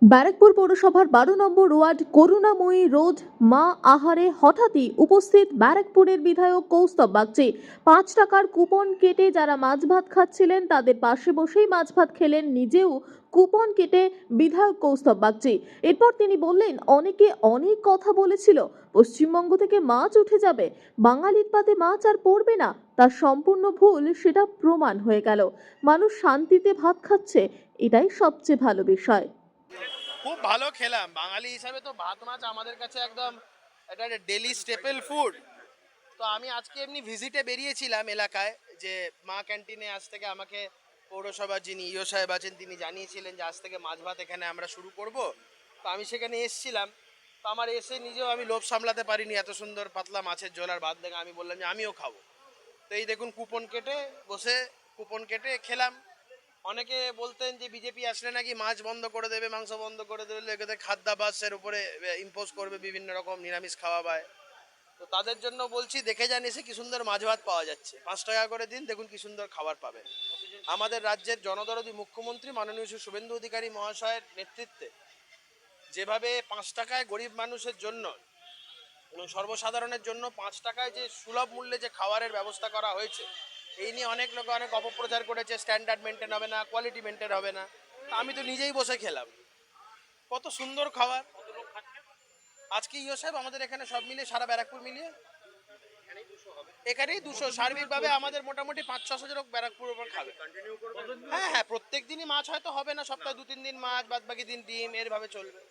ব্যারাকপুর পৌরসভার 12 নম্বর ওয়ার্ড করুণাময়ী রোড মা আহারে হঠাৎই উপস্থিত ব্যারাকপুরের বিধায়ক কৌস্তব বাগচি। 5 টাকার কুপন কেটে যারা মাছ ভাত খাচ্ছিলেন তাদের পাশে বসেই মাছ ভাত খেলেন নিজেও কুপন কেটে বিধায়ক কৌস্তব বাগচি। এরপর তিনি বললেন, অনেকে অনেক কথা বলেছিল, পশ্চিমবঙ্গ থেকে মাছ উঠে যাবে, বাঙালির পাতে মাছ আর পড়বে না। তার সম্পূর্ণ ভুল, সেটা প্রমাণ হয়ে গেল। মানুষ শান্তিতে ভাত খাচ্ছে, এটাই সবচেয়ে ভালো বিষয়। খুব ভালো খেলাম। বাঙালি হিসাবে তো ভাত মাছ আমাদের কাছে একদম এটা ডেলি স্টেপল ফুড। তো আমি আজকে এমনি ভিজিটে বেরিয়েছিলাম এলাকায়, যে মা ক্যান্টিনে আজ থেকে আমাকে পৌরসভার যিনি ইও সাহেব আছেন তিনি জানিয়েছিলেন যে আজ থেকে মাছ ভাত এখানে আমরা শুরু করব। তো আমি সেখানে এসেছিলাম। তো আমার এসে নিজেও আমি লোভ সামলাতে পারিনি, এত সুন্দর পাতলা মাছের ঝোল আর ভাত দেখে আমি বললাম যে আমিও খাবো। তো এই দেখুন কুপন কেটে বসে কুপন কেটে খেলাম। অনেকে বলতেন যে বিজেপি আসলে নাকি মাছ বন্ধ করে দেবে, মাংস বন্ধ করে দেবে, এদের খাদ্যাভ্যাসের উপরে ইম্পোজ করবে, বিভিন্ন রকম নিরামিষ খাওয়া পায়। তো তাদের জন্য বলছি, দেখে যান এসে কি সুন্দর মাছ ভাত পাওয়া যাচ্ছে। 5 টাকা করে দিন, দেখুন কি সুন্দর খাবার পাবেন। আমাদের রাজ্যের জনদরদী মুখ্যমন্ত্রী মাননীয় শ্রী শুভেন্দু অধিকারী মহাশয়ের নেতৃত্বে যেভাবে 5 টাকায় গরিব মানুষের জন্য এবং সর্বসাধারণের জন্য 5 টাকায় যে সুলভ মূল্যে যে খাবারের ব্যবস্থা করা হয়েছে, এই নিয়ে অনেক লোক অনেক অপপ্রচার করেছে, স্ট্যান্ডার্ড মেনটেন হবে না, কোয়ালিটি মেনটেন হবে না। তা আমি তো নিজেই বসে খেলাম, কত সুন্দর খাবার। আজকে ইও সাহেব আমাদের এখানে সব মিলিয়ে সারা ব্যারাকপুর মিলিয়ে এখানেই 200, সার্বিকভাবে আমাদের মোটামুটি 500-600 জন ব্যারাকপুর ওপর খাবে। হ্যাঁ হ্যাঁ, প্রত্যেক দিনই মাছ হয়তো হবে না, সপ্তাহে 2-3 দিন মাছ, বাদ বাকি দিন ডিম, এরভাবে চলবে।